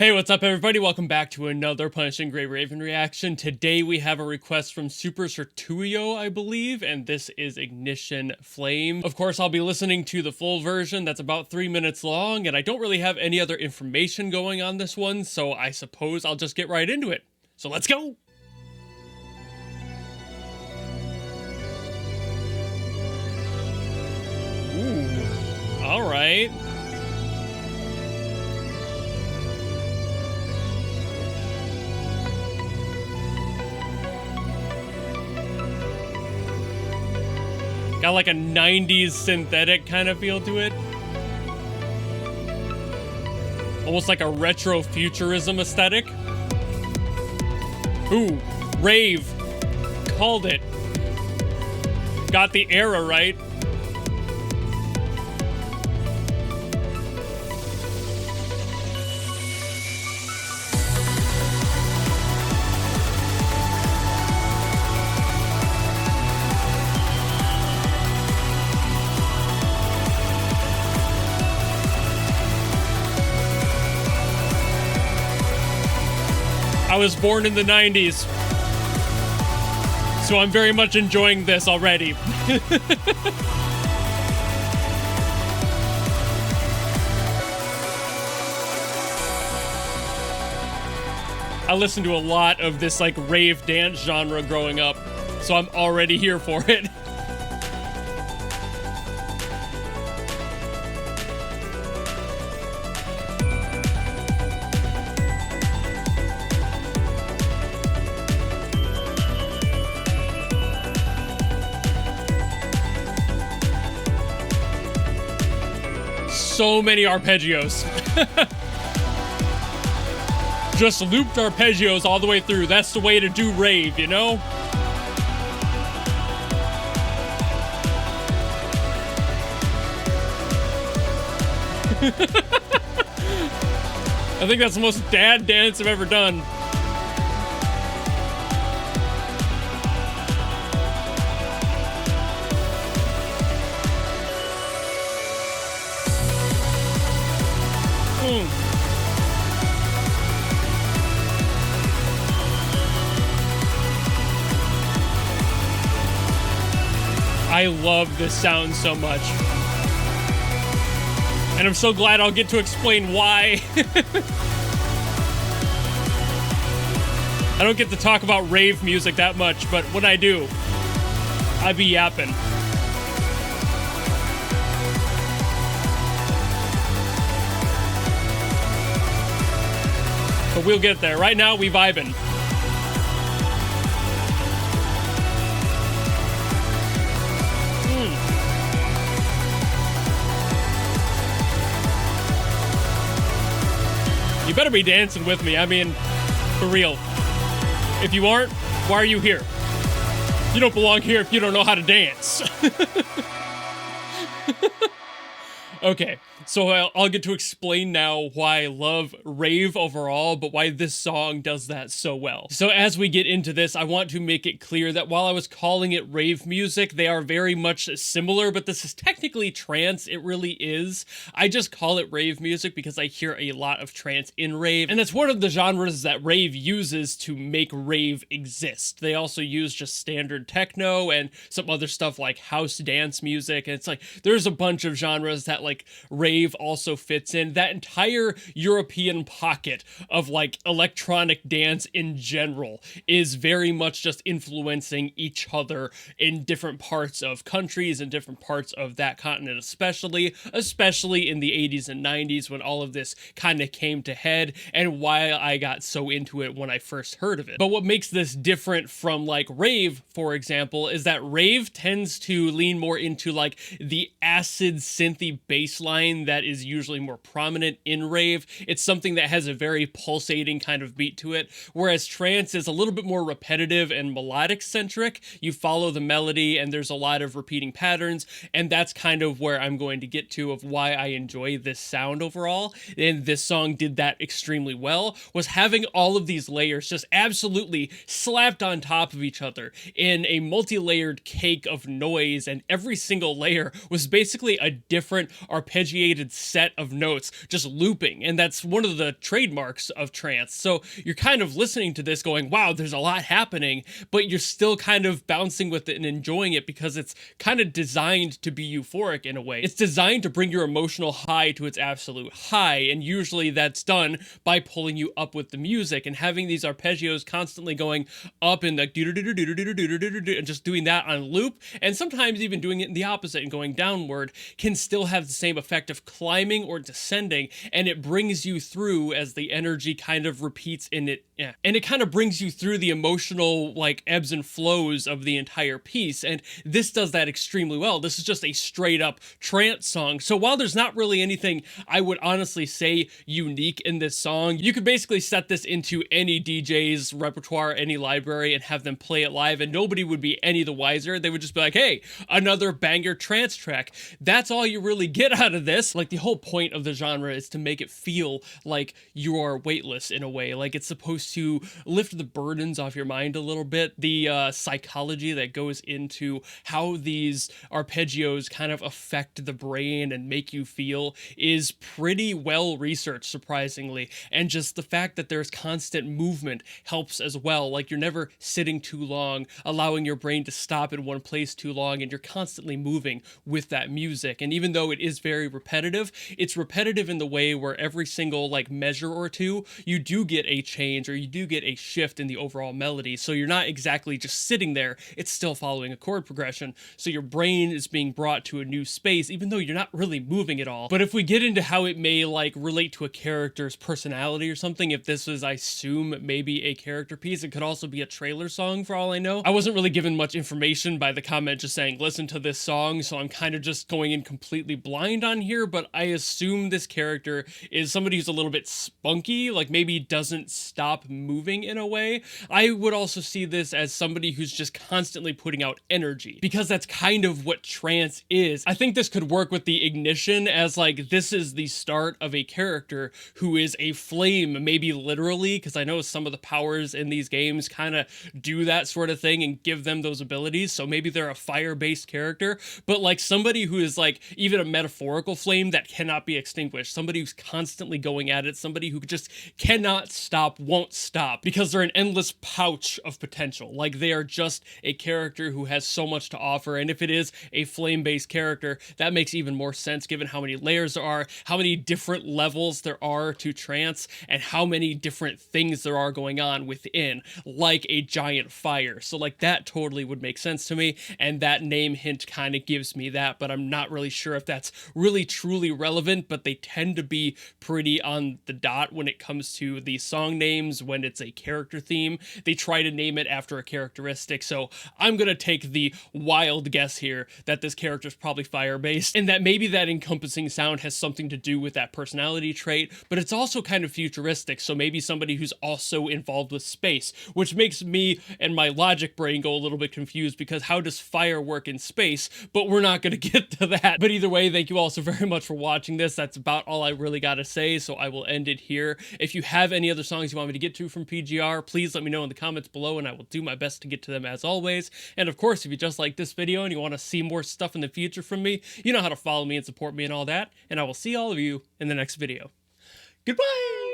Hey, what's up everybody? Welcome back to another Punishing Gray Raven reaction. Today we have a request from Super Sertuio, I believe, and this is Ignition Flame. Of course, I'll be listening to the full version that's about 3 minutes long, and I don't really have any other information going on this one, so I suppose I'll just get right into it. So let's go! Ooh, alright. Got like a 90s synthetic kind of feel to it. Almost like a retro futurism aesthetic. Ooh, rave. Called it. Got the era right. I was born in the 90s, so I'm very much enjoying this already. I listened to a lot of this like rave dance genre growing up, so I'm already here for it. So many arpeggios. Just looped arpeggios all the way through. That's the way to do rave, you know? I think that's the most dad dance I've ever done. I love this sound so much. And I'm so glad I'll get to explain why. I don't get to talk about rave music that much, but when I do, I be yapping. But we'll get there. Right now, we vibing. You better be dancing with me. I mean, for real. If you aren't, why are you here? You don't belong here if you don't know how to dance. Okay, so I'll get to explain now why I love rave overall, but why this song does that so well. So as we get into this, I want to make it clear that while I was calling it rave music, they are very much similar, but this is technically trance. It really is. I just call it rave music because I hear a lot of trance in rave, and that's one of the genres that rave uses to make rave exist. They also use just standard techno and some other stuff like house dance music, and it's like there's a bunch of genres that like rave also fits in. That entire European pocket of like electronic dance in general is very much just influencing each other in different parts of countries and different parts of that continent, especially in the 80s and 90s when all of this kind of came to head, and why I got so into it when I first heard of it. But what makes this different from like rave, for example, is that rave tends to lean more into like the acid synthy bass line that is usually more prominent in rave. It's something that has a very pulsating kind of beat to it, whereas trance is a little bit more repetitive and melodic centric. You follow the melody and there's a lot of repeating patterns, and that's kind of where I'm going to get to of why I enjoy this sound overall. And this song did that extremely well, was having all of these layers just absolutely slapped on top of each other in a multi-layered cake of noise, and every single layer was basically a different arpeggiated set of notes just looping, and that's one of the trademarks of trance. So you're kind of listening to this going, wow, there's a lot happening, but you're still kind of bouncing with it and enjoying it because it's kind of designed to be euphoric in a way. It's designed to bring your emotional high to its absolute high, and usually that's done by pulling you up with the music and having these arpeggios constantly going up in the and just doing that on loop, and sometimes even doing it in the opposite and going downward can still have the same effect of climbing or descending, and it brings you through as the energy kind of repeats in it. Yeah. And it kind of brings you through the emotional like ebbs and flows of the entire piece, and this does that extremely well. This is just a straight up trance song. So while there's not really anything I would honestly say unique in this song, you could basically set this into any DJ's repertoire, any library, and have them play it live, and nobody would be any the wiser. They would just be like, hey, another banger trance track. That's all you really get out of this. Like, the whole point of the genre is to make it feel like you are weightless in a way. Like, it's supposed to lift the burdens off your mind a little bit. The psychology that goes into how these arpeggios kind of affect the brain and make you feel is pretty well researched, surprisingly. And just the fact that there's constant movement helps as well. Like, you're never sitting too long, allowing your brain to stop in one place too long, and you're constantly moving with that music. And even though it is very repetitive, it's repetitive in the way where every single like measure or two, you do get a change or you do get a shift in the overall melody. So you're not exactly just sitting there, it's still following a chord progression. So your brain is being brought to a new space, even though you're not really moving at all. But if we get into how it may like relate to a character's personality or something, if this is, I assume, maybe a character piece, it could also be a trailer song for all I know. I wasn't really given much information by the comment just saying, listen to this song, so I'm kind of just going in completely blind on here, but I assume this character is somebody who's a little bit spunky, like maybe doesn't stop moving in a way. I would also see this as somebody who's just constantly putting out energy, because that's kind of what trance is. I think this could work with the ignition as like, this is the start of a character who is a flame, maybe literally, because I know some of the powers in these games kind of do that sort of thing and give them those abilities. So maybe they're a fire-based character, but like somebody who is like even a metaphorical flame that cannot be extinguished, somebody who's constantly going at it, somebody who just cannot stop, won't stop, because they're an endless pouch of potential. Like, they are just a character who has so much to offer. And if it is a flame-based character, that makes even more sense given how many layers there are, how many different levels there are to trance, and how many different things there are going on within, like a giant fire. So like, that totally would make sense to me, and that name hint kind of gives me that, but I'm not really sure if that's really truly relevant. But they tend to be pretty on the dot when it comes to the song names. When it's a character theme, they try to name it after a characteristic. So I'm gonna take the wild guess here that this character is probably fire-based, and that maybe that encompassing sound has something to do with that personality trait, but it's also kind of futuristic. So maybe somebody who's also involved with space, which makes me and my logic brain go a little bit confused, because how does fire work in space? But we're not going to get to that. But either way, thank you all so very much for watching this. That's about all I really got to say, so I will end it here. If you have any other songs you want me to get to from PGR, please let me know in the comments below, and I will do my best to get to them as always. And of course, if you just like this video and you want to see more stuff in the future from me, you know how to follow me and support me and all that, and I will see all of you in the next video. Goodbye!